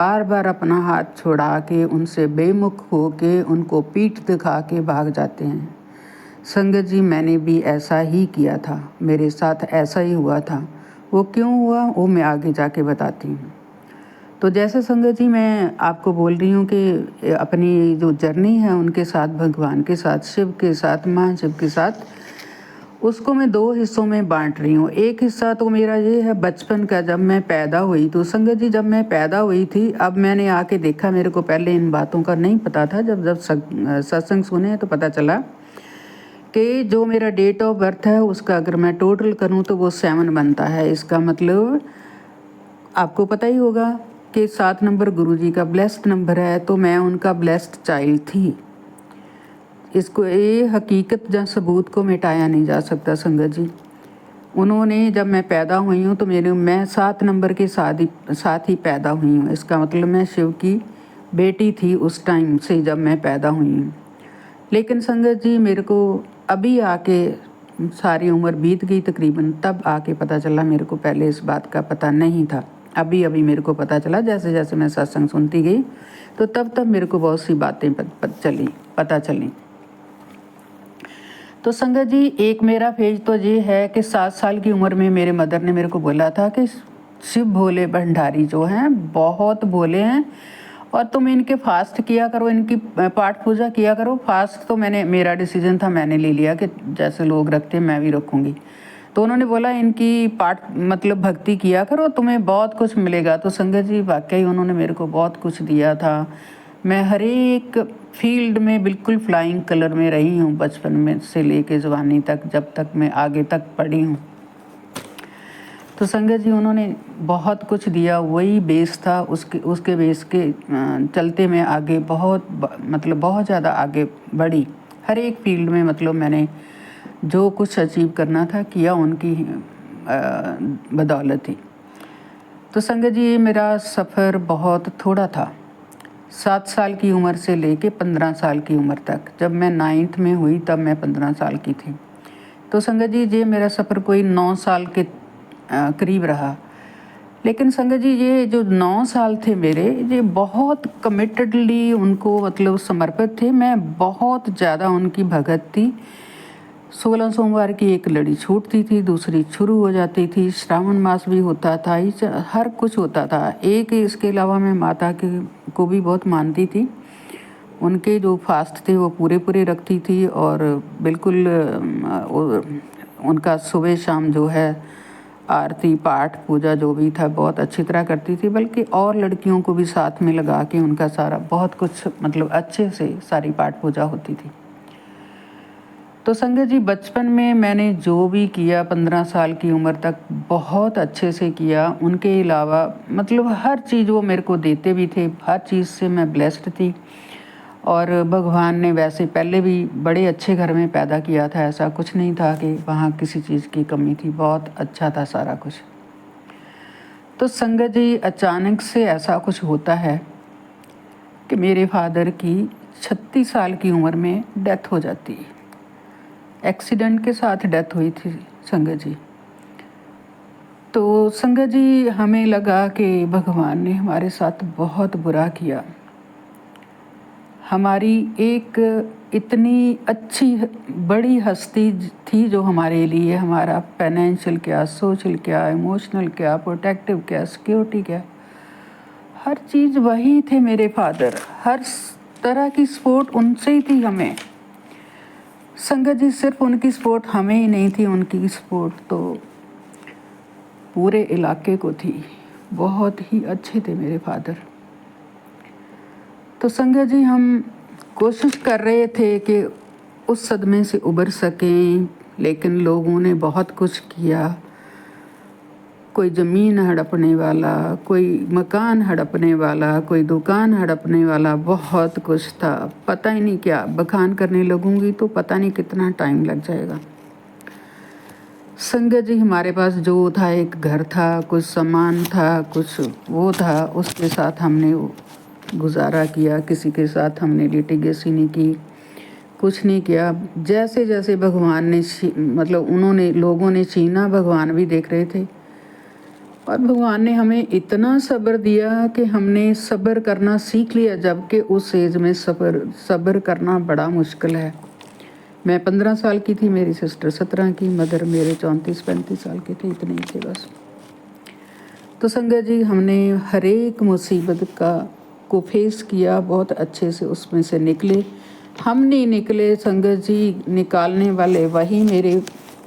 बार बार अपना हाथ छुड़ा के उनसे बेमुख होके उनको पीठ दिखा के भाग जाते हैं। संगत जी, मैंने भी ऐसा ही किया था, मेरे साथ ऐसा ही हुआ था। वो क्यों हुआ वो मैं आगे जाके बताती हूँ। तो जैसे संगत जी मैं आपको बोल रही हूँ कि अपनी जो जर्नी है उनके साथ, भगवान के साथ, शिव के साथ, महाशिव के साथ, उसको मैं 2 हिस्सों में बाँट रही हूँ। एक हिस्सा तो मेरा ये है बचपन का, जब मैं पैदा हुई। तो संगत जी, जब मैं पैदा हुई थी, अब मैंने आके देखा, मेरे को पहले इन बातों का नहीं पता था। जब सत्संग सुने तो पता चला कि जो मेरा डेट ऑफ बर्थ है उसका अगर मैं टोटल करूँ तो वो 7 बनता है। इसका मतलब आपको पता ही होगा कि 7 नंबर गुरुजी का ब्लेस्ड नंबर है, तो मैं उनका ब्लेस्ड चाइल्ड थी। इसको, ये हकीकत या सबूत को मिटाया नहीं जा सकता संगत जी। उन्होंने, जब मैं पैदा हुई हूँ तो मैं 7 नंबर के साथ ही पैदा हुई हूँ। इसका मतलब मैं शिव की बेटी थी उस टाइम से, जब मैं पैदा हुई हूँ। लेकिन संगत जी, मेरे को अभी आके, सारी उम्र बीत गई तकरीबन, तब आके पता चला। मेरे को पहले इस बात का पता नहीं था। अभी अभी मेरे को पता चला, जैसे जैसे मैं सत्संग सुनती गई तो तब मेरे को बहुत सी बातें पता चली। तो संगत जी, एक मेरा फेज तो ये है कि 7 साल की उम्र में मेरे मदर ने मेरे को बोला था कि शिव भोले भंडारी जो हैं बहुत भोले हैं और तुम इनके फास्ट किया करो, इनकी पाठ पूजा किया करो। फास्ट तो मेरा डिसीजन था, मैंने ले लिया कि जैसे लोग रखते हैं मैं भी रखूँगी। तो उन्होंने बोला इनकी पाठ मतलब भक्ति किया करो, तुम्हें बहुत कुछ मिलेगा। तो संगत जी, वाकई उन्होंने मेरे को बहुत कुछ दिया था। मैं हर एक फील्ड में बिल्कुल फ्लाइंग कलर में रही हूँ, बचपन में से लेके जवानी तक, जब तक मैं आगे तक पढ़ी हूँ। तो संगत जी, उन्होंने बहुत कुछ दिया, वही बेस था। उसके बेस के चलते मैं आगे बहुत ज़्यादा आगे बढ़ी हर एक फील्ड में। मतलब मैंने जो कुछ अचीव करना था किया उनकी बदौलत ही। तो संगत जी, मेरा सफ़र बहुत थोड़ा था। 7 साल की उम्र से लेके 15 साल की उम्र तक, जब मैं 9th में हुई तब मैं 15 साल की थी। तो संगत जी, ये मेरा सफ़र कोई 9 साल के करीब रहा। लेकिन संगत जी, ये जो 9 साल थे मेरे, ये बहुत कमिटेडली उनको मतलब समर्पित थे। मैं बहुत ज़्यादा उनकी भगत थी। 16 सोमवार की एक लड़ी छूटती थी, दूसरी शुरू हो जाती थी। श्रावण मास भी होता था, हर कुछ होता था। एक इसके अलावा मैं माता को भी बहुत मानती थी। उनके जो फास्ट थे वो पूरे रखती थी और बिल्कुल उनका सुबह शाम जो है आरती पाठ पूजा जो भी था बहुत अच्छी तरह करती थी। बल्कि और लड़कियों को भी साथ में लगा के उनका सारा बहुत कुछ मतलब अच्छे से सारी पाठ पूजा होती थी। तो संगत जी, बचपन में मैंने जो भी किया 15 साल की उम्र तक बहुत अच्छे से किया। उनके अलावा मतलब हर चीज़ वो मेरे को देते भी थे, हर चीज़ से मैं ब्लेस्ड थी। और भगवान ने वैसे पहले भी बड़े अच्छे घर में पैदा किया था, ऐसा कुछ नहीं था कि वहाँ किसी चीज़ की कमी थी, बहुत अच्छा था सारा कुछ। तो संगत जी, अचानक से ऐसा कुछ होता है कि मेरे फादर की 36 साल की उम्र में डेथ हो जाती है। एक्सीडेंट के साथ डेथ हुई थी संगत जी। तो संगत जी, हमें लगा कि भगवान ने हमारे साथ बहुत बुरा किया। हमारी एक इतनी अच्छी बड़ी हस्ती थी जो हमारे लिए, हमारा फाइनेंशियल क्या, सोशल क्या, इमोशनल क्या, प्रोटेक्टिव क्या, सिक्योरिटी क्या, हर चीज़ वही थे मेरे फादर। हर तरह की सपोर्ट उनसे ही थी हमें। संगत जी, सिर्फ उनकी सपोर्ट हमें ही नहीं थी, उनकी सपोर्ट तो पूरे इलाके को थी। बहुत ही अच्छे थे मेरे फादर। तो संगत जी, हम कोशिश कर रहे थे कि उस सदमे से उबर सकें, लेकिन लोगों ने बहुत कुछ किया। कोई ज़मीन हड़पने वाला, कोई मकान हड़पने वाला, कोई दुकान हड़पने वाला, बहुत कुछ था। पता ही नहीं क्या बखान करने लगूंगी तो पता नहीं कितना टाइम लग जाएगा। संगत जी, हमारे पास जो था, एक घर था, कुछ सामान था, कुछ वो था, उसके साथ हमने गुजारा किया। किसी के साथ हमने लिटिगेसी नहीं की, कुछ नहीं किया। जैसे जैसे भगवान ने मतलब उन्होंने लोगों ने छीना, भगवान भी देख रहे थे। और भगवान ने हमें इतना सब्र दिया कि हमने सब्र करना सीख लिया, जबकि उस एज में सब्र करना बड़ा मुश्किल है। मैं 15 साल की थी, मेरी सिस्टर 17 की, मदर मेरे 34-35 साल के थे, इतने ही थे बस। तो संगत जी, हमने हर एक मुसीबत को फेस किया, बहुत अच्छे से उसमें से निकले। हम नहीं निकले संगत जी, निकालने वाले वही मेरे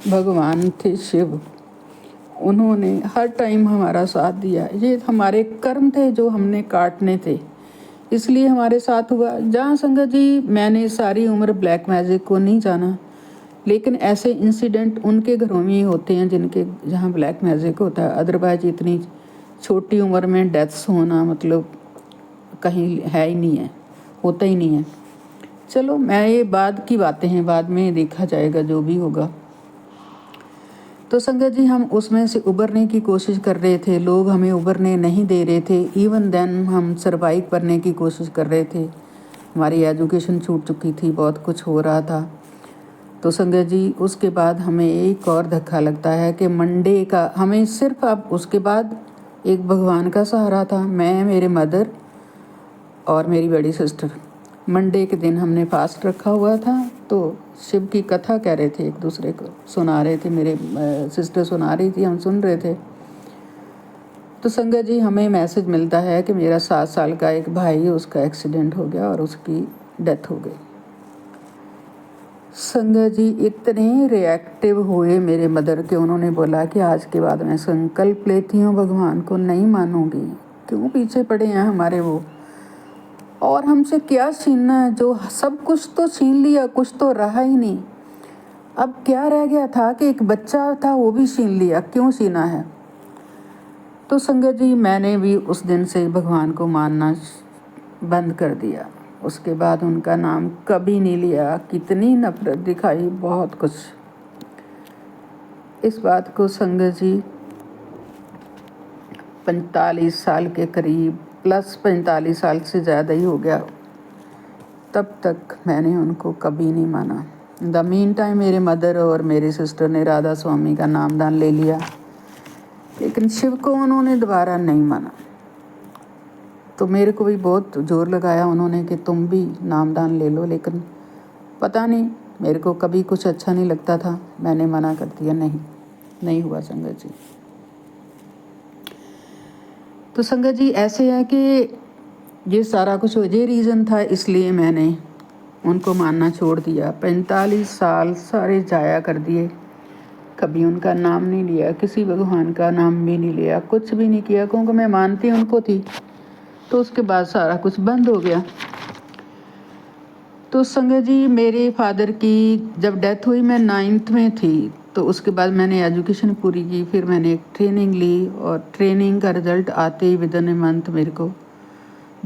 भगवान थे, शिव। उन्होंने हर टाइम हमारा साथ दिया। ये हमारे कर्म थे जो हमने काटने थे, इसलिए हमारे साथ हुआ। जहाँ संगत जी मैंने सारी उम्र ब्लैक मैजिक को नहीं जाना, लेकिन ऐसे इंसिडेंट उनके घरों में ही होते हैं जिनके जहाँ ब्लैक मैजिक होता है। अदरवाइज इतनी छोटी उम्र में डेथ्स होना मतलब कहीं है ही नहीं है, होता ही नहीं है। चलो, मैं ये बाद की बातें हैं, बाद में देखा जाएगा जो भी होगा। तो संगत जी, हम उसमें से उबरने की कोशिश कर रहे थे, लोग हमें उबरने नहीं दे रहे थे। इवन देन हम सरवाइव करने की कोशिश कर रहे थे। हमारी एजुकेशन छूट चुकी थी, बहुत कुछ हो रहा था। तो संगत जी, उसके बाद हमें एक और धक्का लगता है कि मंडे का हमें सिर्फ अब उसके बाद एक भगवान का सहारा था। मैं, मेरे मदर और मेरी बड़ी सिस्टर मंडे के दिन हमने फास्ट रखा हुआ था, तो शिव की कथा कह रहे थे, एक दूसरे को सुना रहे थे। मेरे सिस्टर सुना रही थी, हम सुन रहे थे। तो संगत जी, हमें मैसेज मिलता है कि मेरा 7 साल का एक भाई, उसका एक्सीडेंट हो गया और उसकी डेथ हो गई। संगत जी, इतने रिएक्टिव हुए मेरे मदर के, उन्होंने बोला कि आज के बाद मैं संकल्प लेती हूँ, भगवान को नहीं मानूंगी। क्यों पीछे पड़े हैं हमारे वो, और हमसे क्या छीनना है? जो सब कुछ तो छीन लिया, कुछ तो रहा ही नहीं। अब क्या रह गया था कि एक बच्चा था, वो भी छीन लिया, क्यों छीना है? तो संगत जी, मैंने भी उस दिन से भगवान को मानना बंद कर दिया। उसके बाद उनका नाम कभी नहीं लिया। कितनी नफरत दिखाई, बहुत कुछ। इस बात को संगत जी 45 साल के करीब, प्लस 45 साल से ज़्यादा ही हो गया, तब तक मैंने उनको कभी नहीं माना। द मीन टाइम मेरे मदर और मेरी सिस्टर ने राधा स्वामी का नामदान ले लिया, लेकिन शिव को उन्होंने दोबारा नहीं माना। तो मेरे को भी बहुत जोर लगाया उन्होंने कि तुम भी नामदान ले लो, लेकिन पता नहीं, मेरे को कभी कुछ अच्छा नहीं लगता था, मैंने मना कर दिया। नहीं हुआ संगत जी। तो संगत जी, ऐसे है कि ये सारा कुछ ये रीज़न था, इसलिए मैंने उनको मानना छोड़ दिया। 45 साल सारे जाया कर दिए, कभी उनका नाम नहीं लिया, किसी भगवान का नाम भी नहीं लिया, कुछ भी नहीं किया, क्योंकि मैं मानती उनको थी। तो उसके बाद सारा कुछ बंद हो गया। तो संगत जी, मेरे फादर की जब डेथ हुई, मैं 9th में थी। तो उसके बाद मैंने एजुकेशन पूरी की, फिर मैंने एक ट्रेनिंग ली, और ट्रेनिंग का रिज़ल्ट आते ही विदिन ए मंथ मेरे को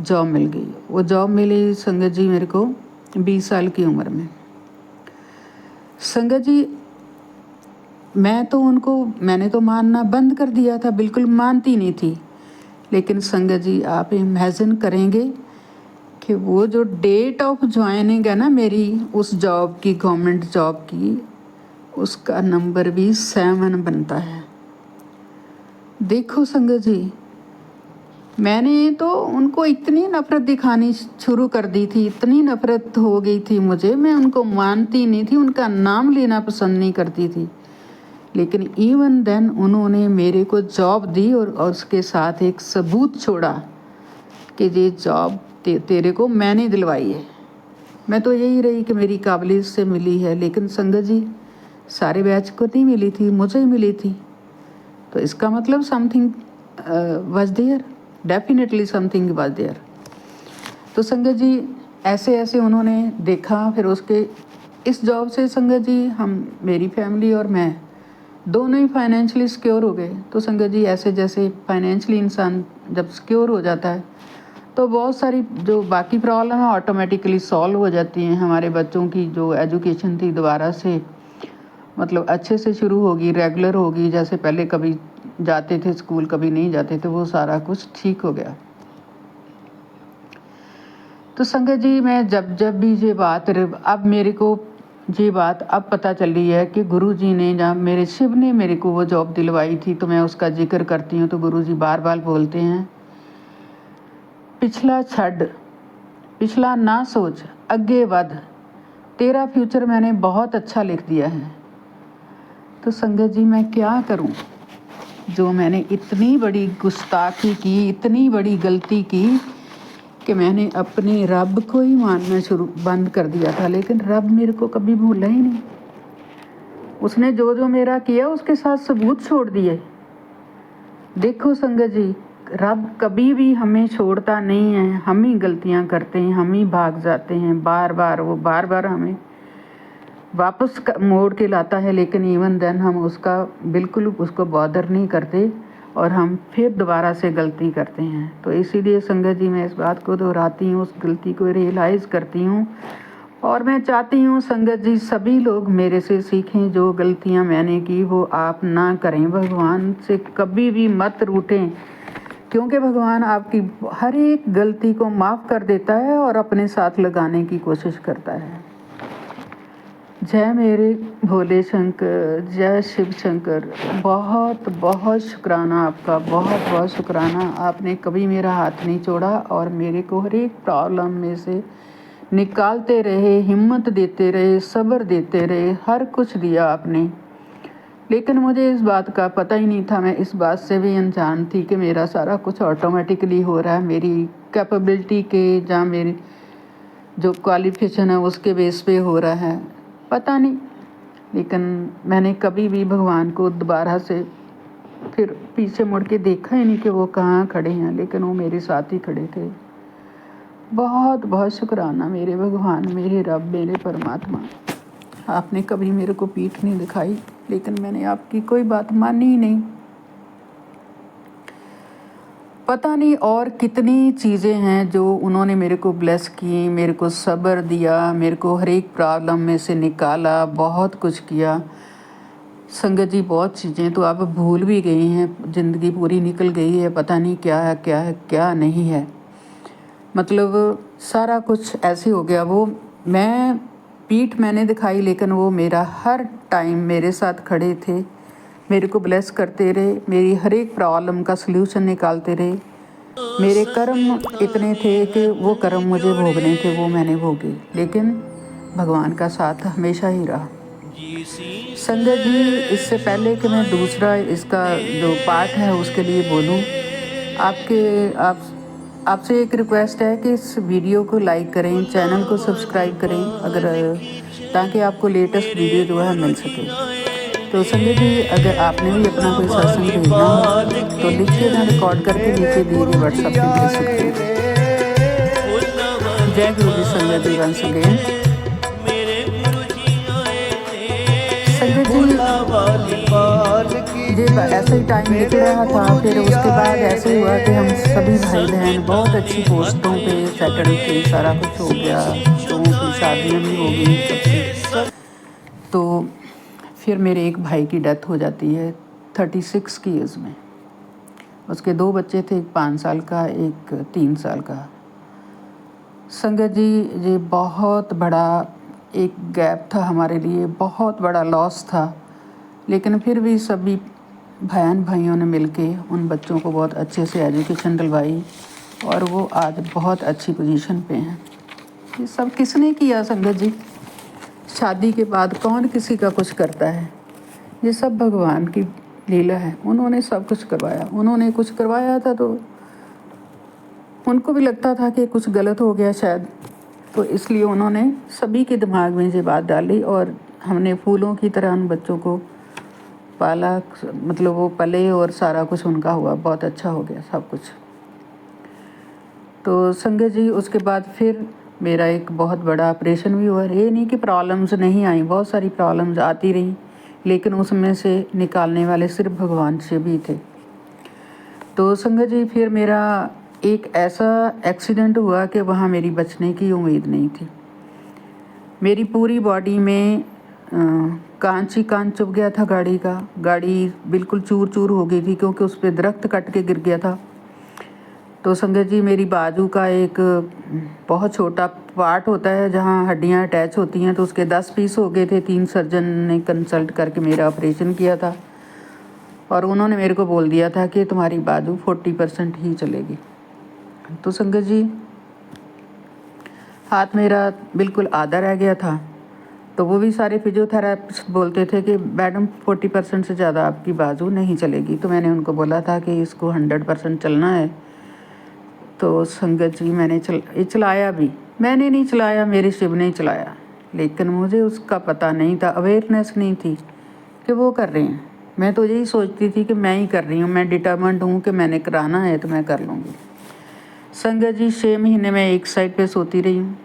जॉब मिल गई। वो जॉब मिली संगत जी मेरे को 20 साल की उम्र में। संगत जी, मैंने तो मानना बंद कर दिया था, बिल्कुल मानती नहीं थी। लेकिन संगत जी, आप इमेजिन करेंगे कि वो जो डेट ऑफ ज्वाइनिंग है ना मेरी उस जॉब की, गवर्नमेंट जॉब की, उसका नंबर भी 7 बनता है। देखो संगत जी, मैंने तो उनको इतनी नफ़रत दिखानी शुरू कर दी थी, इतनी नफ़रत हो गई थी मुझे, मैं उनको मानती नहीं थी, उनका नाम लेना पसंद नहीं करती थी। लेकिन इवन देन उन्होंने मेरे को जॉब दी, और उसके साथ एक सबूत छोड़ा कि ये जॉब तेरे को मैंने दिलवाई है। मैं तो यही रही कि मेरी काबिलियत से मिली है, लेकिन संगत जी, सारे बैच को नहीं मिली थी, मुझे ही मिली थी। तो इसका मतलब something was there, definitely something was there. तो संगत जी, ऐसे ऐसे उन्होंने देखा। फिर उसके इस जॉब से संगत जी, हम, मेरी फैमिली और मैं दोनों ही फाइनेंशियली सिक्योर हो गए। तो संगत जी, ऐसे जैसे फाइनेंशियली इंसान जब सिक्योर हो जाता है, तो बहुत सारी जो बाकी प्रॉब्लम है ऑटोमेटिकली सॉल्व हो जाती हैं। हमारे बच्चों की जो एजुकेशन थी दोबारा से मतलब अच्छे से शुरू होगी, रेगुलर होगी। जैसे पहले कभी जाते थे स्कूल, कभी नहीं जाते थे, वो सारा कुछ ठीक हो गया। तो संगत जी, मैं जब भी ये बात अब मेरे को ये बात अब पता चल रही है कि गुरुजी ने, जब मेरे शिव ने मेरे को वो जॉब दिलवाई थी, तो मैं उसका जिक्र करती हूँ तो गुरुजी बार बार बोलते हैं, पिछला छड़, पिछला ना सोच, आगे बढ़, तेरा फ्यूचर मैंने बहुत अच्छा लिख दिया है। तो संगत जी मैं क्या करूं, जो मैंने इतनी बड़ी गुस्ताखी की, इतनी बड़ी गलती की कि मैंने अपने रब को ही मानना बंद कर दिया था। लेकिन रब मेरे को कभी भूला ही नहीं। उसने जो जो मेरा किया उसके साथ सबूत छोड़ दिए। देखो संगत जी, रब कभी भी हमें छोड़ता नहीं है। हम ही गलतियां करते हैं, हम ही भाग जाते हैं बार बार, वो बार बार हमें वापस मोड़ के लाता है। लेकिन इवन देन हम उसका बिल्कुल उसको बॉदर नहीं करते और हम फिर दोबारा से गलती करते हैं। तो इसीलिए संगत जी मैं इस बात को दोहराती हूँ, उस गलती को रियलाइज़ करती हूँ और मैं चाहती हूँ संगत जी सभी लोग मेरे से सीखें। जो गलतियाँ मैंने की वो आप ना करें। भगवान से कभी भी मत रूठें, क्योंकि भगवान आपकी हर एक गलती को माफ़ कर देता है और अपने साथ लगाने की कोशिश करता है। जय मेरे भोले शंकर, जय शिव शंकर। बहुत बहुत शुक्राना आपका, बहुत बहुत शुक्राना। आपने कभी मेरा हाथ नहीं छोड़ा और मेरे को हर एक प्रॉब्लम में से निकालते रहे, हिम्मत देते रहे, सब्र देते रहे, हर कुछ दिया आपने। लेकिन मुझे इस बात का पता ही नहीं था, मैं इस बात से भी अनजान थी कि मेरा सारा कुछ ऑटोमेटिकली हो रहा है, मेरी कैपेबिलिटी के या मेरी जो क्वालिफिकेशन है उसके बेस पे हो रहा है, पता नहीं। लेकिन मैंने कभी भी भगवान को दोबारा से फिर पीछे मुड़ के देखा ही नहीं कि वो कहाँ खड़े हैं, लेकिन वो मेरे साथ ही खड़े थे। बहुत बहुत शुक्राना मेरे भगवान, मेरे रब, मेरे परमात्मा। आपने कभी मेरे को पीठ नहीं दिखाई, लेकिन मैंने आपकी कोई बात मानी ही नहीं। पता नहीं और कितनी चीज़ें हैं जो उन्होंने मेरे को ब्लेस की, मेरे को सब्र दिया, मेरे को हर एक प्रॉब्लम में से निकाला, बहुत कुछ किया। संगत जी बहुत चीज़ें तो आप भूल भी गई हैं, ज़िंदगी पूरी निकल गई है, पता नहीं क्या है क्या है क्या नहीं है। मतलब सारा कुछ ऐसे हो गया। वो मैं पीठ मैंने दिखाई, लेकिन वो मेरा हर टाइम मेरे साथ खड़े थे, मेरे को ब्लेस करते रहे, मेरी हर एक प्रॉब्लम का सल्यूशन निकालते रहे। मेरे कर्म इतने थे कि वो कर्म मुझे भोगने थे, वो मैंने भोगे, लेकिन भगवान का साथ हमेशा ही रहा। संगत जी इससे पहले कि मैं दूसरा इसका जो पार्ट है उसके लिए बोलूं, आपसे एक रिक्वेस्ट है कि इस वीडियो को लाइक करें, चैनल को सब्सक्राइब करें, अगर ताकि आपको लेटेस्ट वीडियो जो है मिल सके। तो संगत जी अगर आपने भी अपना कोई सत्संग भेजना हो तो लिख के ना रिकॉर्ड करके नीचे दिए गए व्हाट्सएप पे भेज सकते हैं। जय गुरु जी संगत जी वंस अगेन। संगत जी ये ऐसा ही टाइम निकल रहा था, फिर उसके बाद ऐसे हुआ कि हम सभी भाई बहन बहुत अच्छी पोस्टों पे सेटल थे, सारा कुछ हो गया, बच्चों की शादियाँ भी हो गई सबकी। तो फिर मेरे एक भाई की डेथ हो जाती है 36 की एज में। उसके 2 बच्चे थे, एक 5 साल का, एक 3 साल का। संगत जी ये बहुत बड़ा एक गैप था हमारे लिए, बहुत बड़ा लॉस था। लेकिन फिर भी सभी बहन भाइयों ने मिलके उन बच्चों को बहुत अच्छे से एजुकेशन दिलवाई और वो आज बहुत अच्छी पोजीशन पे हैं। ये सब किसने किया संगत जी? शादी के बाद कौन किसी का कुछ करता है? ये सब भगवान की लीला है। उन्होंने सब कुछ करवाया। उन्होंने कुछ करवाया था तो उनको भी लगता था कि कुछ गलत हो गया शायद, तो इसलिए उन्होंने सभी के दिमाग में ये बात डाली और हमने फूलों की तरह उन बच्चों को पाला। मतलब वो पले और सारा कुछ उनका हुआ, बहुत अच्छा हो गया सब कुछ। तो संगत जी उसके बाद फिर मेरा एक बहुत बड़ा ऑपरेशन भी हुआ। ये नहीं कि प्रॉब्लम्स नहीं आई, बहुत सारी प्रॉब्लम्स आती रही, लेकिन उसमें से निकालने वाले सिर्फ भगवान से भी थे। तो संगत जी फिर मेरा एक ऐसा एक्सीडेंट हुआ कि वहाँ मेरी बचने की उम्मीद नहीं थी। मेरी पूरी बॉडी में कांच ही कांच चुभ गया था गाड़ी का। गाड़ी बिल्कुल चूर चूर हो गई थी क्योंकि उस पर दरख्त कट के गिर गया था। तो संगत जी मेरी बाजू का एक बहुत छोटा पार्ट होता है जहाँ हड्डियाँ अटैच होती हैं, तो उसके 10 पीस हो गए थे। 3 सर्जन ने कंसल्ट करके मेरा ऑपरेशन किया था और उन्होंने मेरे को बोल दिया था कि तुम्हारी बाजू 40% ही चलेगी। तो संगत जी हाथ मेरा बिल्कुल आधा रह गया था, तो वो भी सारे फिजियोथेरापिस्ट बोलते थे कि मैडम 40% से ज़्यादा आपकी बाजू नहीं चलेगी। तो मैंने उनको बोला था कि इसको 100% चलना है। तो संगत जी मैंने चलाया भी, मैंने नहीं चलाया, मेरे शिव ने चलाया, लेकिन मुझे उसका पता नहीं था, अवेयरनेस नहीं थी कि वो कर रहे हैं। मैं तो यही सोचती थी कि मैं ही कर रही हूँ, मैं डिटर्मेंट हूँ कि मैंने कराना है तो मैं कर लूँगी। संगत जी 6 महीने मैं एक साइड पे सोती रही हूँ।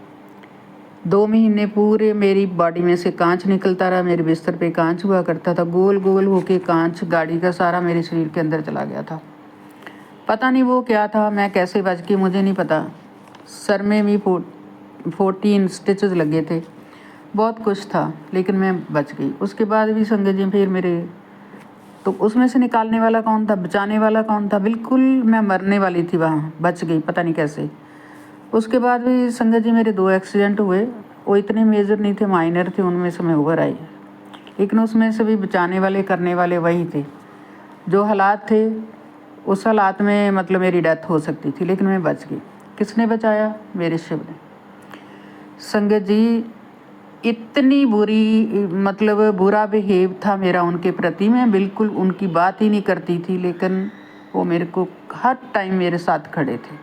2 महीने पूरे मेरी बॉडी में से कांच निकलता रहा, मेरे बिस्तर पे कांच हुआ करता था, गोल गोल होके कांच गाड़ी का सारा मेरे शरीर के अंदर चला गया था। पता नहीं वो क्या था, मैं कैसे बच गई मुझे नहीं पता। सर में भी 14 स्टिचेस लगे थे, बहुत कुछ था, लेकिन मैं बच गई। उसके बाद भी संगत जी फिर मेरे, तो उसमें से निकालने वाला कौन था, बचाने वाला कौन था? बिल्कुल मैं मरने वाली थी, वहाँ बच गई, पता नहीं कैसे। उसके बाद भी संगत जी मेरे 2 एक्सीडेंट हुए, वो इतने मेजर नहीं थे, माइनर थे, उनमें से मैं उभर आई, लेकिन उसमें से भी बचाने वाले करने वाले वही थे। जो हालात थे उस हालात में मतलब मेरी डेथ हो सकती थी, लेकिन मैं बच गई। किसने बचाया? मेरे शिव ने। संगत जी इतनी बुरी, मतलब बुरा बिहेव था मेरा उनके प्रति, मैं बिल्कुल उनकी बात ही नहीं करती थी, लेकिन वो मेरे को हर टाइम मेरे साथ खड़े थे।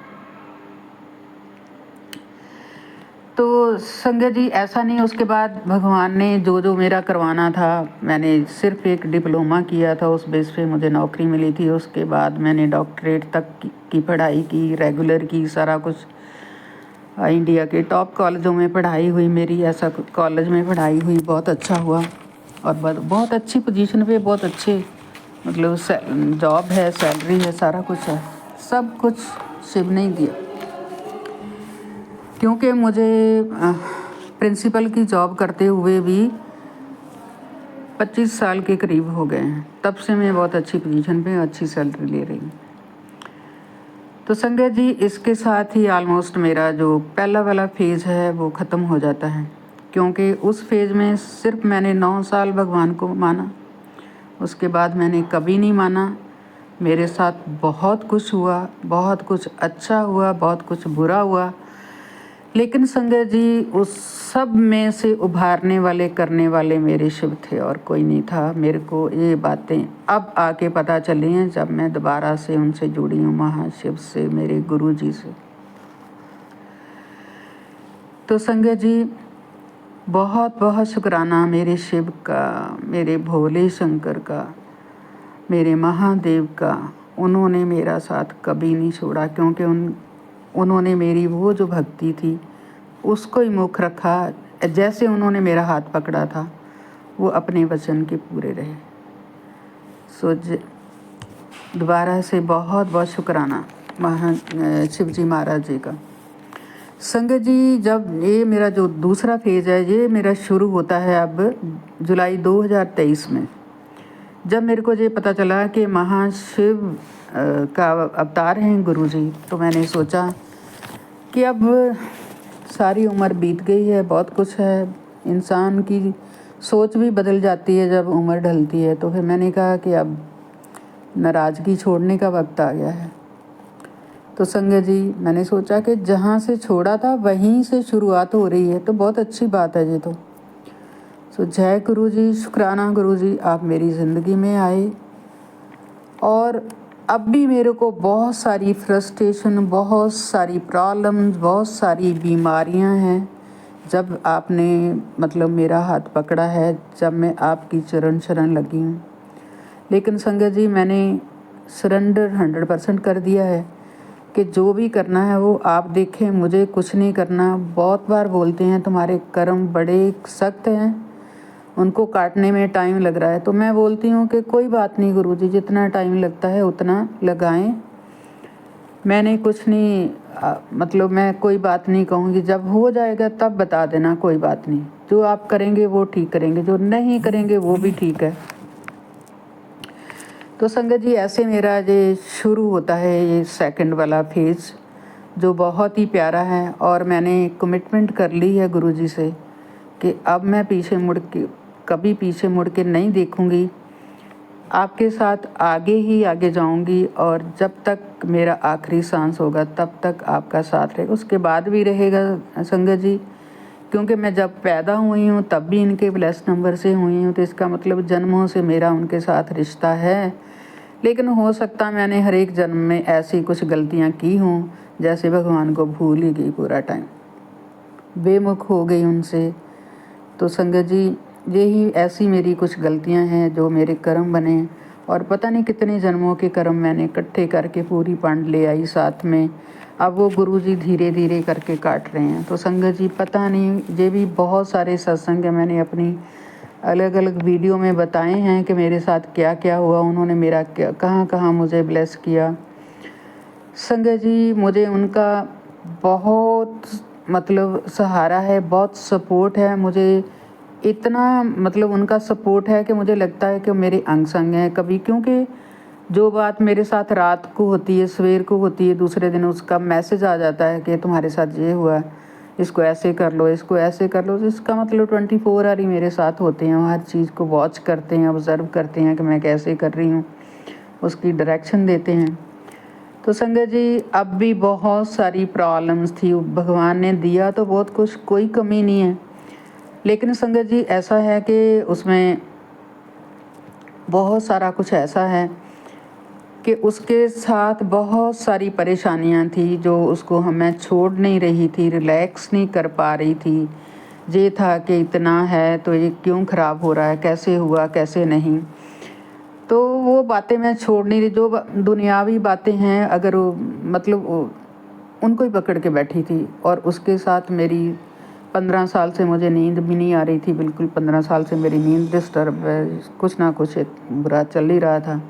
तो संगत जी ऐसा नहीं, उसके बाद भगवान ने जो जो मेरा करवाना था, मैंने सिर्फ एक डिप्लोमा किया था, उस बेस पे मुझे नौकरी मिली थी। उसके बाद मैंने डॉक्टरेट तक की पढ़ाई की, रेगुलर की, सारा कुछ इंडिया के टॉप कॉलेजों में पढ़ाई हुई मेरी, ऐसा कॉलेज में पढ़ाई हुई, बहुत अच्छा हुआ और बहुत अच्छी पोजीशन पे, बहुत अच्छे मतलब जॉब है, सैलरी है, सारा कुछ है, सब कुछ शिव ने ही दिया। क्योंकि मुझे प्रिंसिपल की जॉब करते हुए भी 25 साल के करीब हो गए हैं, तब से मैं बहुत अच्छी पोजीशन पे अच्छी सैलरी ले रही हूँ। तो संगत जी इसके साथ ही ऑलमोस्ट मेरा जो पहला वाला फेज़ है वो ख़त्म हो जाता है, क्योंकि उस फेज़ में सिर्फ मैंने 9 साल भगवान को माना, उसके बाद मैंने कभी नहीं माना। मेरे साथ बहुत कुछ हुआ, बहुत कुछ अच्छा हुआ, बहुत कुछ बुरा हुआ, लेकिन संगत जी उस सब में से उभारने वाले, करने वाले मेरे शिव थे और कोई नहीं था। मेरे को ये बातें अब आके पता चली हैं जब मैं दोबारा से उनसे जुड़ी हूँ, महाशिव से, मेरे गुरु जी से। तो संगत जी बहुत बहुत शुक्राना मेरे शिव का, मेरे भोले शंकर का, मेरे महादेव का। उन्होंने मेरा साथ कभी नहीं छोड़ा, क्योंकि उन्होंने मेरी वो जो भक्ति थी उसको ही मुख रखा। जैसे उन्होंने मेरा हाथ पकड़ा था वो अपने वचन के पूरे रहे। सो दोबारा से बहुत बहुत शुक्राना शिव जी महाराज जी का। संगत जी जब ये मेरा जो दूसरा फेज़ है ये मेरा शुरू होता है अब जुलाई 2023 में, जब मेरे को ये पता चला कि महाशिव का अवतार हैं गुरु जी, तो मैंने सोचा कि अब सारी उम्र बीत गई है, बहुत कुछ है, इंसान की सोच भी बदल जाती है जब उम्र ढलती है। तो फिर मैंने कहा कि अब नाराज़गी छोड़ने का वक्त आ गया है। तो संगत जी मैंने सोचा कि जहाँ से छोड़ा था वहीं से शुरुआत हो रही है, तो बहुत अच्छी बात है ये तो। सो जय गुरु जी, शुक्राना गुरु जी, आप मेरी ज़िंदगी में आए। और अब भी मेरे को बहुत सारी फ्रस्ट्रेशन, बहुत सारी प्रॉब्लम्स, बहुत सारी बीमारियां हैं, जब आपने मतलब मेरा हाथ पकड़ा है, जब मैं आपकी चरण शरण लगी हूँ। लेकिन संगत जी मैंने सरेंडर 100% कर दिया है कि जो भी करना है वो आप देखें, मुझे कुछ नहीं करना। बहुत बार बोलते हैं तुम्हारे कर्म बड़े सख्त हैं, उनको काटने में टाइम लग रहा है, तो मैं बोलती हूँ कि कोई बात नहीं गुरुजी, जितना टाइम लगता है उतना लगाएं। मैंने कुछ नहीं मतलब मैं कोई बात नहीं कहूँगी, जब हो जाएगा तब बता देना, कोई बात नहीं। जो आप करेंगे वो ठीक करेंगे, जो नहीं करेंगे वो भी ठीक है। तो संगत जी ऐसे मेरा ये शुरू होता है ये सेकंड वाला फेज़, जो बहुत ही प्यारा है। और मैंने कमिटमेंट कर ली है गुरुजी से कि अब मैं कभी पीछे मुड़ के नहीं देखूंगी, आपके साथ आगे ही आगे जाऊंगी और जब तक मेरा आखिरी सांस होगा तब तक आपका साथ रहेगा, उसके बाद भी रहेगा संगत जी। क्योंकि मैं जब पैदा हुई हूँ तब भी इनके ब्लेस नंबर से हुई हूँ, तो इसका मतलब जन्मों से मेरा उनके साथ रिश्ता है। लेकिन हो सकता मैंने हर एक जन्म में ऐसी कुछ गलतियाँ की हों, जैसे भगवान को भूल ही गई पूरा टाइम, बेमुख हो गई उनसे। तो संगत जी यही ऐसी मेरी कुछ गलतियां हैं जो मेरे कर्म बने, और पता नहीं कितने जन्मों के कर्म मैंने इकट्ठे करके पूरी पांड ले आई साथ में। अब वो गुरुजी धीरे धीरे करके काट रहे हैं। तो संगत जी पता नहीं, ये भी बहुत सारे सत्संग है, मैंने अपनी अलग अलग वीडियो में बताए हैं कि मेरे साथ क्या क्या हुआ, उन्होंने मेरा क्या कहाँ कहाँ मुझे ब्लेस किया। संगत जी मुझे उनका बहुत मतलब सहारा है, बहुत सपोर्ट है। मुझे इतना मतलब उनका सपोर्ट है कि मुझे लगता है कि मेरे अंग संग हैं कभी, क्योंकि जो बात मेरे साथ रात को होती है, सवेर को होती है, दूसरे दिन उसका मैसेज आ जाता है कि तुम्हारे साथ ये हुआ, इसको ऐसे कर लो, इसको ऐसे कर लो। इसका मतलब 24 आवर ही मेरे साथ होते हैं, हर चीज़ को वॉच करते हैं, ऑब्ज़र्व करते हैं कि मैं कैसे कर रही हूँ, उसकी डायरेक्शन देते हैं। तो संगत जी अब भी बहुत सारी प्रॉब्लम्स थी, भगवान ने दिया तो बहुत कुछ, कोई कमी नहीं है, लेकिन संगत जी ऐसा है कि उसमें बहुत सारा कुछ ऐसा है कि उसके साथ बहुत सारी परेशानियां थी जो उसको मैं छोड़ नहीं रही थी, रिलैक्स नहीं कर पा रही थी। ये था कि इतना है तो ये क्यों ख़राब हो रहा है, कैसे हुआ कैसे नहीं। तो वो बातें मैं छोड़ नहीं रही, जो दुनियावी बातें हैं, अगर वो मतलब उनको ही पकड़ के बैठी थी। और उसके साथ मेरी 15 साल से मुझे नींद भी नहीं आ रही थी बिल्कुल, 15 साल से मेरी नींद डिस्टर्ब है, कुछ ना कुछ एक बुरा चल ही रहा था।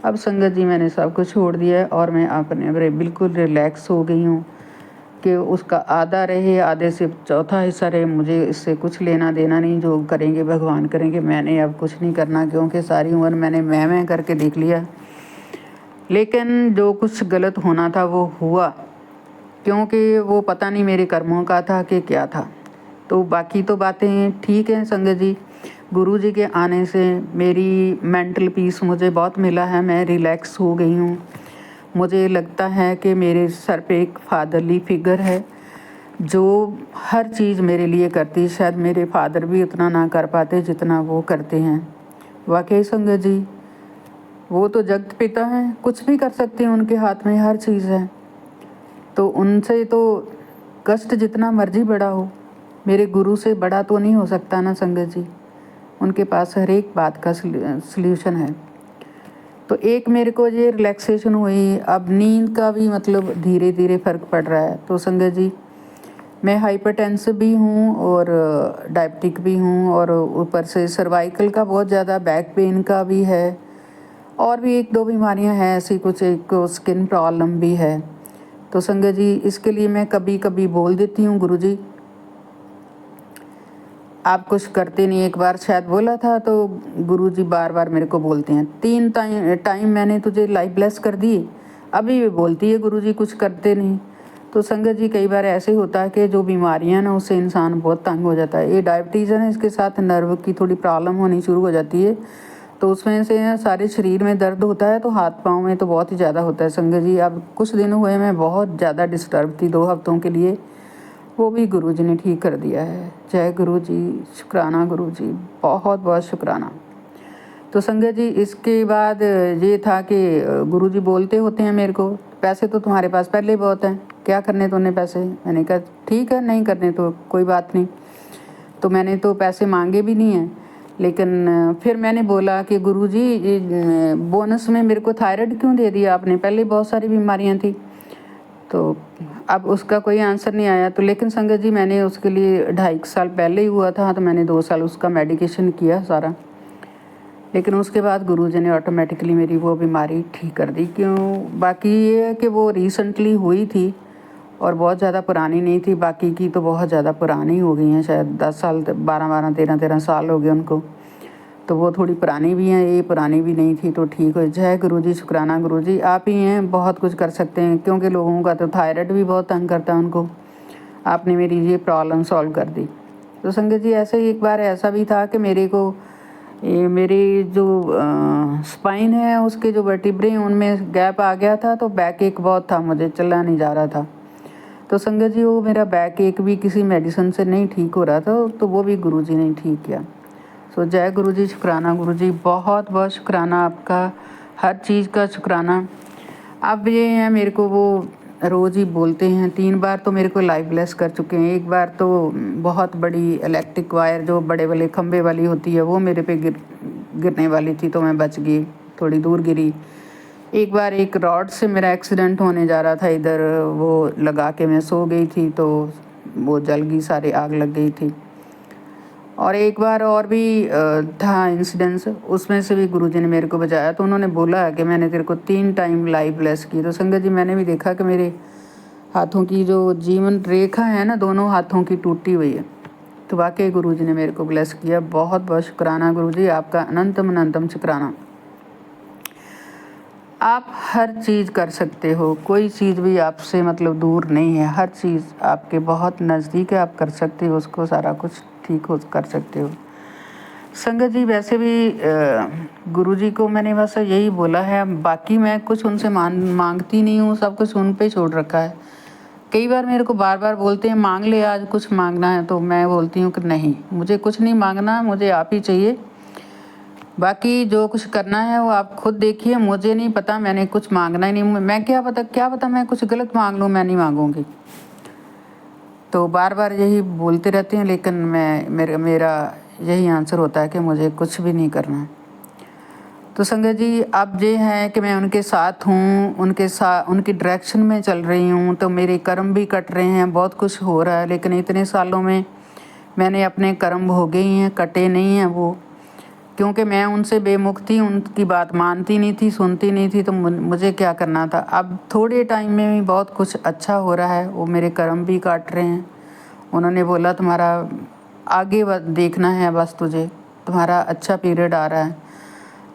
अब संगत जी मैंने सब कुछ छोड़ दिया है और मैं अपने बिल्कुल रिलैक्स हो गई हूँ कि उसका आधा रहे, आधे से चौथा हिस्सा रहे, मुझे इससे कुछ लेना देना नहीं, जो करेंगे भगवान करेंगे, मैंने अब कुछ नहीं करना, क्योंकि सारी उम्र मैंने मैं करके देख लिया। लेकिन जो कुछ गलत होना था वो हुआ, क्योंकि वो पता नहीं मेरे कर्मों का था कि क्या था। तो बाकी तो बातें ठीक हैं संगत जी, गुरु जी के आने से मेरी मेंटल पीस मुझे बहुत मिला है, मैं रिलैक्स हो गई हूँ। मुझे लगता है कि मेरे सर पे एक फादरली फिगर है जो हर चीज़ मेरे लिए करती है। शायद मेरे फादर भी उतना ना कर पाते जितना वो करते हैं। वाकई संगत जी वो तो जगत पिता हैं, कुछ भी कर सकते हैं, उनके हाथ में हर चीज़ है। तो उनसे तो कष्ट जितना मर्जी बड़ा हो, मेरे गुरु से बड़ा तो नहीं हो सकता ना संगत जी। उनके पास हर एक बात का सल्यूशन है। तो एक मेरे को ये रिलैक्सेशन हुई, अब नींद का भी मतलब धीरे धीरे फ़र्क पड़ रहा है। तो संगत जी मैं हाइपरटेंसिव भी हूँ और डायबिटिक भी हूँ, और ऊपर से सर्वाइकल का बहुत ज़्यादा, बैक पेन का भी है, और भी एक दो बीमारियाँ हैं ऐसी कुछ, एक स्किन प्रॉब्लम भी है। तो संगत जी इसके लिए मैं कभी कभी बोल देती हूँ, गुरुजी आप कुछ करते नहीं। एक बार शायद बोला था तो गुरुजी बार बार मेरे को बोलते हैं, 3 टाइम मैंने तुझे लाइफ ब्लेस कर दी, अभी भी बोलती है गुरुजी कुछ करते नहीं। तो संगत जी कई बार ऐसे होता है कि जो बीमारियां ना उससे इंसान बहुत तंग हो जाता है। ये डायबिटीज़ है ना, इसके साथ नर्व की थोड़ी प्रॉब्लम होनी शुरू हो जाती है, तो उसमें से सारे शरीर में दर्द होता है, तो हाथ पाँव में तो बहुत ही ज़्यादा होता है संगत जी। अब कुछ दिन हुए मैं बहुत ज़्यादा डिस्टर्ब थी 2 हफ्तों के लिए, वो भी गुरुजी ने ठीक कर दिया है। जय गुरुजी, शुक्राना गुरुजी, बहुत बहुत शुक्राना। तो संगत जी इसके बाद ये था कि गुरुजी बोलते होते हैं मेरे को, पैसे तो तुम्हारे पास पहले ही बहुत हैं, क्या करने तूने पैसे। मैंने कहा ठीक है, नहीं करने तो कोई बात नहीं। तो मैंने तो पैसे मांगे भी नहीं हैं, लेकिन फिर मैंने बोला कि गुरुजी बोनस में मेरे को थायराइड क्यों दे दिया आपने, पहले बहुत सारी बीमारियां थी। तो अब उसका कोई आंसर नहीं आया। तो लेकिन संगत जी मैंने उसके लिए 2.5 साल पहले ही हुआ था, तो मैंने 2 साल उसका मेडिकेशन किया सारा, लेकिन उसके बाद गुरुजी ने ऑटोमेटिकली मेरी वो बीमारी ठीक कर दी। क्यों, बाकी ये है कि वो रिसेंटली हुई थी और बहुत ज़्यादा पुरानी नहीं थी, बाकी की तो बहुत ज़्यादा पुरानी हो गई हैं, शायद 10 साल 12 13 साल हो गए उनको। तो वो थोड़ी पुरानी भी हैं, ये पुरानी भी नहीं थी, तो ठीक हो। जय गुरुजी, शुक्राना गुरुजी, आप ही हैं, बहुत कुछ कर सकते हैं, क्योंकि लोगों का तो थायराइड भी बहुत तंग करता है उनको। आपने मेरी ये प्रॉब्लम सॉल्व कर दी। तो संगत जी ऐसे ही एक बार ऐसा भी था कि मेरे को ये मेरी जो स्पाइन है उसके जो वर्टिब्रे हैं उनमें गैप आ गया था, तो बैक एक बहुत था, मुझे चला नहीं जा रहा था। तो संगत जी वो मेरा बैक एक भी किसी मेडिसिन से नहीं ठीक हो रहा था, तो वो भी गुरुजी ने ठीक किया। सो जय गुरुजी, शुक्राना गुरुजी, बहुत बहुत शुक्राना आपका, हर चीज़ का शुक्राना। अब ये हैं मेरे को वो रोज़ ही बोलते हैं, 3 बार तो मेरे को लाइव ब्लेस कर चुके हैं। एक बार तो बहुत बड़ी इलेक्ट्रिक वायर जो बड़े वाले खंभे वाली होती है वो मेरे पे गिरने वाली थी, तो मैं बच गई, थोड़ी दूर गिरी। एक बार एक रॉड से मेरा एक्सीडेंट होने जा रहा था, इधर वो लगा के मैं सो गई थी, तो वो जल गई, सारी आग लग गई थी। और एक बार और भी था इंसिडेंस, उसमें से भी गुरुजी ने मेरे को बचाया। तो उन्होंने बोला कि मैंने तेरे को 3 टाइम लाइव ब्लेस की। तो संगत जी मैंने भी देखा कि मेरे हाथों की जो जीवन रेखा है ना, दोनों हाथों की टूटी हुई है। तो वाकई गुरुजी ने मेरे को ब्लेस किया। बहुत बहुत शुक्राना गुरुजी, आपका अनंतम अनंतम शुक्राना। आप हर चीज़ कर सकते हो, कोई चीज़ भी आपसे मतलब दूर नहीं है, हर चीज़ आपके बहुत नज़दीक है, आप कर सकते हो उसको, सारा कुछ ठीक हो कर सकते हो। संगत जी वैसे भी गुरुजी को मैंने बस यही बोला है, बाकी मैं कुछ उनसे मांगती नहीं हूँ, सब कुछ उन पे छोड़ रखा है। कई बार मेरे को बार बार बोलते हैं मांग ले, आज कुछ मांगना है, तो मैं बोलती हूँ कि नहीं, मुझे कुछ नहीं मांगना, मुझे आप ही चाहिए। बाकी जो कुछ करना है वो आप खुद देखिए, मुझे नहीं पता, मैंने कुछ मांगना ही नहीं। मैं क्या पता मैं कुछ गलत मांग लूँ, मैं नहीं मांगूंगी। तो बार बार यही बोलते रहते हैं, लेकिन मेरा यही आंसर होता है कि मुझे कुछ भी नहीं करना। तो संगत जी अब ये है कि मैं उनके साथ हूँ, उनकी डायरेक्शन में चल रही हूँ, तो मेरे कर्म भी कट रहे हैं, बहुत कुछ हो रहा है, लेकिन इतने सालों में मैंने अपने कर्म भोगे ही हैं, कटे नहीं हैं वो, क्योंकि मैं उनसे बेमुख थी, उनकी बात मानती नहीं थी, सुनती नहीं थी, तो मुझे क्या करना था। अब थोड़े टाइम में भी बहुत कुछ अच्छा हो रहा है, वो मेरे कर्म भी काट रहे हैं। उन्होंने बोला तुम्हारा आगे देखना है, बस तुझे, तुम्हारा अच्छा पीरियड आ रहा है।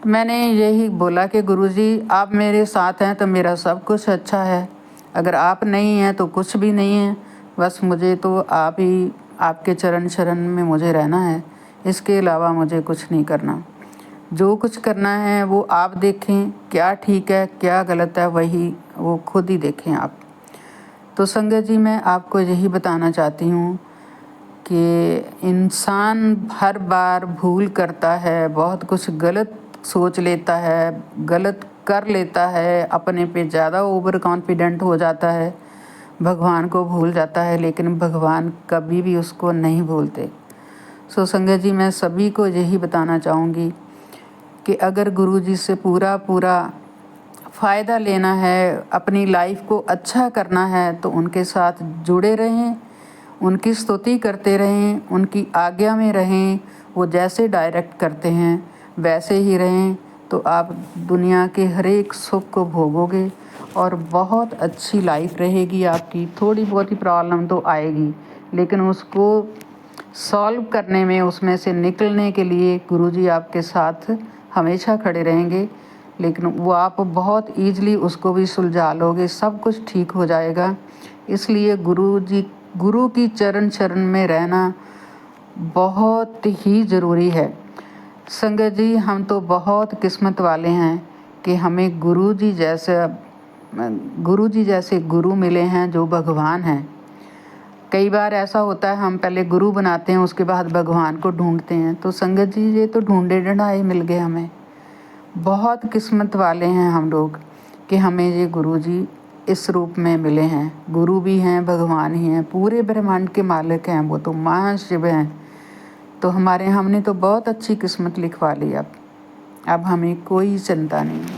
तो मैंने यही बोला कि गुरुजी आप मेरे साथ हैं तो मेरा सब कुछ अच्छा है, अगर आप नहीं हैं तो कुछ भी नहीं है, बस मुझे तो आप ही, आपके चरण शरण में मुझे रहना है, इसके अलावा मुझे कुछ नहीं करना। जो कुछ करना है वो आप देखें, क्या ठीक है क्या गलत है, वही वो खुद ही देखें आप। तो संगत जी मैं आपको यही बताना चाहती हूँ कि इंसान हर बार भूल करता है, बहुत कुछ गलत सोच लेता है, गलत कर लेता है, अपने पे ज़्यादा ओवर कॉन्फिडेंट हो जाता है, भगवान को भूल जाता है, लेकिन भगवान कभी भी उसको नहीं भूलते। सो संगत जी मैं सभी को यही बताना चाहूँगी कि अगर गुरुजी से पूरा फ़ायदा लेना है, अपनी लाइफ को अच्छा करना है, तो उनके साथ जुड़े रहें, उनकी स्तुति करते रहें, उनकी आज्ञा में रहें। वो जैसे डायरेक्ट करते हैं वैसे ही रहें, तो आप दुनिया के हर एक सुख को भोगोगे और बहुत अच्छी लाइफ रहेगी आपकी। थोड़ी बहुत ही प्रॉब्लम तो आएगी, लेकिन उसको सॉल्व करने में, उसमें से निकलने के लिए गुरुजी आपके साथ हमेशा खड़े रहेंगे। लेकिन वो आप बहुत ईज़िली उसको भी सुलझा लोगे, सब कुछ ठीक हो जाएगा। इसलिए गुरु की चरण शरण में रहना बहुत ही ज़रूरी है। संगत जी हम तो बहुत किस्मत वाले हैं कि हमें गुरुजी जैसे गुरु मिले हैं जो भगवान हैं। कई बार ऐसा होता है हम पहले गुरु बनाते हैं, उसके बाद भगवान को ढूंढते हैं। तो संगत जी ये तो ढूंढे ढूंढाए मिल गए हमें। बहुत किस्मत वाले हैं हम लोग कि हमें ये गुरुजी इस रूप में मिले हैं। गुरु भी हैं, भगवान ही हैं, पूरे ब्रह्मांड के मालिक हैं, वो तो महाशिव हैं। तो हमने तो बहुत अच्छी किस्मत लिखवा ली। अब हमें कोई चिंता नहीं।